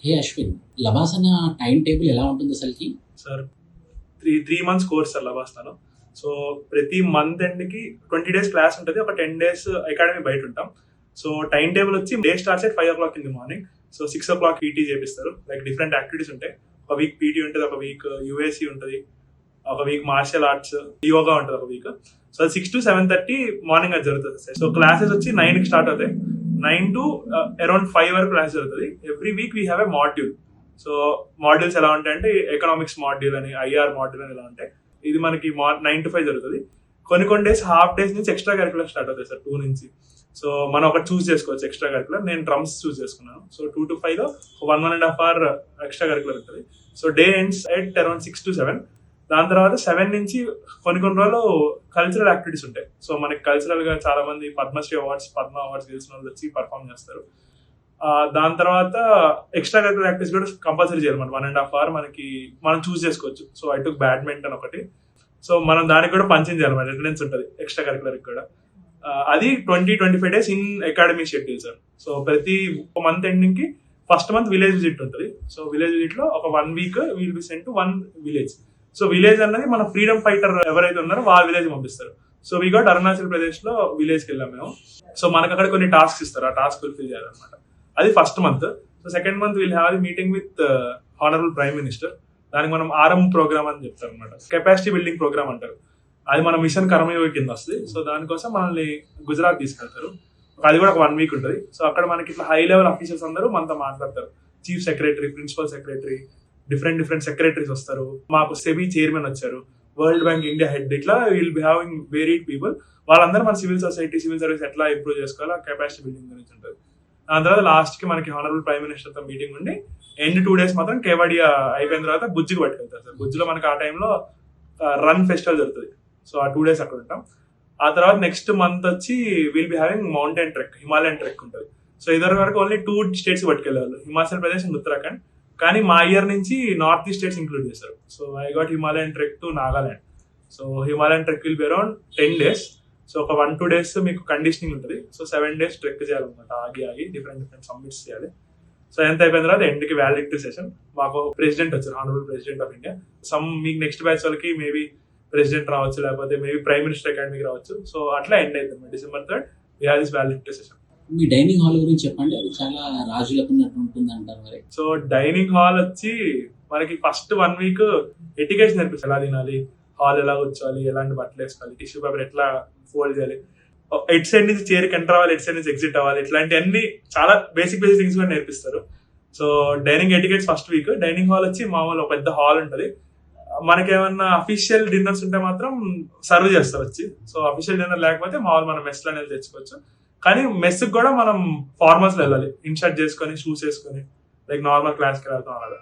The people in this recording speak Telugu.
హే అశ్విన్, లబాసన టైం టేబుల్ ఎలా ఉంటుంది అసలుకి? సార్ 3 months కోర్స్ సార్ లబాసనలో. సో ప్రతి మంత్ ఎండ్కి 20 days క్లాస్ ఉంటుంది, ఒక 10 days అకాడమీ బయట ఉంటాం. సో టైం టేబుల్ వచ్చి day starts at 5 o'clock in the morning. So 6 o'clock PT చేపిస్తారు. లైక్ డిఫరెంట్ యాక్టివిటీస్ ఉంటాయి. ఒక వీక్ పీటీ ఉంటుంది, ఒక వీక్ యూఏసీ ఉంటుంది, ఒక వీక్ మార్షల్ ఆర్ట్స్, యోగా ఉంటుంది ఒక వీక్. సో 6 to 7:30 మార్నింగ్ అది జరుగుతుంది సార్. సో క్లాసెస్ వచ్చి 9కి స్టార్ట్ అవుతాయి. 9 to around 5 వరకు క్లాస్ జరుగుతుంది. Every week we have a module. So modules ఎలా ఉంటాయంటే ఎకనామిక్స్ మాడ్యూల్ అని, ఐఆర్ మాడ్యూల్ అని ఇలా ఉంటాయి. ఇది మనకి 9 to 5 జరుగుతుంది. కొన్ని డేస్ హాఫ్ డేస్ నుంచి ఎక్స్ట్రా కరికులర్ స్టార్ట్ అవుతాయి సార్, 2 నుంచి. సో మనం ఒకటి చూస్ చేసుకోవచ్చు ఎక్స్ట్రా కరికులర్. నేను డ్రమ్స్ చూస్ చేసుకున్నాను. సో 2 to 5 లో 1.5 hour ఎక్స్ట్రా కరికులర్ ఉంటుంది. So day ends at around 6 to 7. దాని తర్వాత 7 నుంచి కొన్ని రోజులు కల్చరల్ యాక్టివిటీస్ ఉంటాయి. సో మనకి కల్చరల్ గా చాలా మంది పద్మశ్రీ అవార్డ్స్, పద్మ అవార్డ్స్ గెలిచిన వాళ్ళు వచ్చి పర్ఫామ్ చేస్తారు. దాని తర్వాత ఎక్స్ట్రా కరికులర్ యాక్టివిటీస్ కూడా కంపల్సరీ చేయాలన్నమాట. 1.5 hour మనకి మనం చూస్ చేసుకోవచ్చు. సో ఐ టుక్ బ్యాడ్మింటన్ ఒకటి. సో మనం దానికి కూడా పంచింగ్ చేయాలన్నమాట, అటెండెన్స్ ఉంటుంది ఎక్స్ట్రా కరికులర్ కూడా. అది 20-25 days in academy schedule sir. So ప్రతి మంత్ ఎండింగ్ కి ఫస్ట్ మంత్ విలేజ్ విజిట్ ఉంటుంది. సో విలేజ్ విజిట్ లో ఒక 1 week will be sent to 1 village. So village అన్నది మన ఫ్రీడమ్ ఫైటర్ ఎవరైతే ఉన్నారో వాళ్ళ విలేజ్ పంపిస్తారు. So we got Arunachal Pradesh లో విలేజ్కి వెళ్ళాం మేము. సో మనకు అక్కడ కొన్ని టాస్క్స్ ఇస్తారు, ఆ టాస్క్ ఫుల్ఫిల్ చేయాలన్నమాట. అది first month. So second month will have meeting with honourable prime minister. దానికి మనం ఆర్ఎం ప్రోగ్రామ్ అని చెప్తారు అనమాట. కెపాసిటీ బిల్డింగ్ ప్రోగ్రామ్ అంటారు. అది మన మిషన్ కర్మయోగి కింద వస్తుంది. సో దానికోసం మనల్ని గుజరాత్ తీసుకెళ్తారు. అది కూడా ఒక 1 week ఉంటుంది. సో అక్కడ మనకి ఇట్లా హై లెవెల్ ఆఫీసర్స్ అందరూ మనతో మాట్లాడతారు. Chief secretary, principal secretary, different secretaries వస్తారు. మాకు సెబీ చైర్మన్ వచ్చారు, వరల్డ్ బ్యాంక్ ఇండియా హెడ్, ఇట్లా will be having varied people. వాళ్ళందరూ మన సివిల్ సొసైటీ, సివిల్ సర్వీస్ ఎట్లా ఇంప్రూవ్ చేసుకోవాలో కెపాసిటీ బిల్డింగ్ గురించి ఉంటుంది. దాని తర్వాత లాస్ట్ కి మనకి హానరబుల్ ప్రైమ్ మినిస్టర్ తో మీటింగ్ ఉండి ఎండ్ 2 days మాత్రం కేవాడియా అయిపోయిన తర్వాత బుజ్జికి పట్టుకెళ్తారు సార్. బుజ్జిలో మనకి ఆ టైంలో రన్ ఫెస్టివల్ జరుగుతుంది. సో ఆ 2 days అక్కడ ఉంటాం. ఆ తర్వాత నెక్స్ట్ మంత్ వచ్చి will be having mountain trek, Himalayan trek ఉంటుంది. సో ఇద్దరు వరకు ఓన్లీ 2 states పట్టుకెళ్ళేవాళ్ళు, హిమాచల్ ప్రదేశ్ అండ్ ఉత్తరాఖండ్. కానీ మా ఇయర్ నుంచి నార్త్ ఈస్ట్ స్టేట్స్ ఇంక్లూడ్ చేశారు. So I got Himalayan trek to Nagaland. So Himalayan trek will be around 10 days. So ఒక 1-2 days మీకు కండిషనింగ్ ఉంటుంది. సో 7 days ట్రెక్ చేయాలన్నమాట, ఆగి డిఫరెంట్ సబ్మిట్స్ చేయాలి. సో ఎంత అయిపోయిన తర్వాత ఎండ్కి వాలిడిటీ సెషన్. మాకు ప్రెసిడెంట్ వచ్చారు, హానరబుల్ ప్రెసిడెంట్ ఆఫ్ ఇండియా. మీకు నెక్స్ట్ బ్యాచ్ వాళ్ళకి మేబీ ప్రెసిడెంట్ రావచ్చు, లేకపోతే మేబీ ప్రైమ్ మినిస్టర్ అకాడమీకి రావచ్చు. సో అట్లా ఎండ్ అవుతుంది December 3rd. We have this వాలిడిటీ సెషన్. మీ డైనింగ్ హాల్ గురించి చెప్పండి, అది చాలా రాజులకు ఉన్నట్టు ఉంటుంది అంటారు మరి. సో డైనింగ్ హాల్ వచ్చి మనకి ఫస్ట్ 1 week ఎటికేషన్ నేర్పిస్తారు. ఎలా తినాలి, హాల్ ఎలా కూర్చోవాలి, ఎలాంటి బట్టలు వేసుకోవాలి, టిష్యూ పేపర్ ఎట్లా ఫోల్డ్ చేయాలి, ఎట్ సైడ్ నుంచి చైర్కి ఎంటర్ అవ్వాలి, ఎట్ సైడ్ నుంచి ఎగ్జిట్ అవ్వాలి, ఇట్లాంటి అన్ని చాలా బేసిక్ థింగ్స్ కూడా నేర్పిస్తారు. So dining etiquettes first week. Dining hall వచ్చి మామూలు పెద్ద హాల్ ఉంటుంది. మనకి ఏమన్నా అఫీషియల్ డిన్నర్స్ ఉంటే మాత్రం సర్వ్ చేస్తారు వచ్చి. సో అఫీషియల్ డిన్నర్ లేకపోతే మామూలు మనం మెస్ లో అనేది తెచ్చుకోవచ్చు. కానీ మెస్ కూడా మనం ఫార్మల్స్ వెళ్ళాలి, ఇన్షర్ట్ చేసుకొని, షూస్ వేసుకొని, లైక్ నార్మల్ క్లాస్కి వెళ్తాం అలాగా.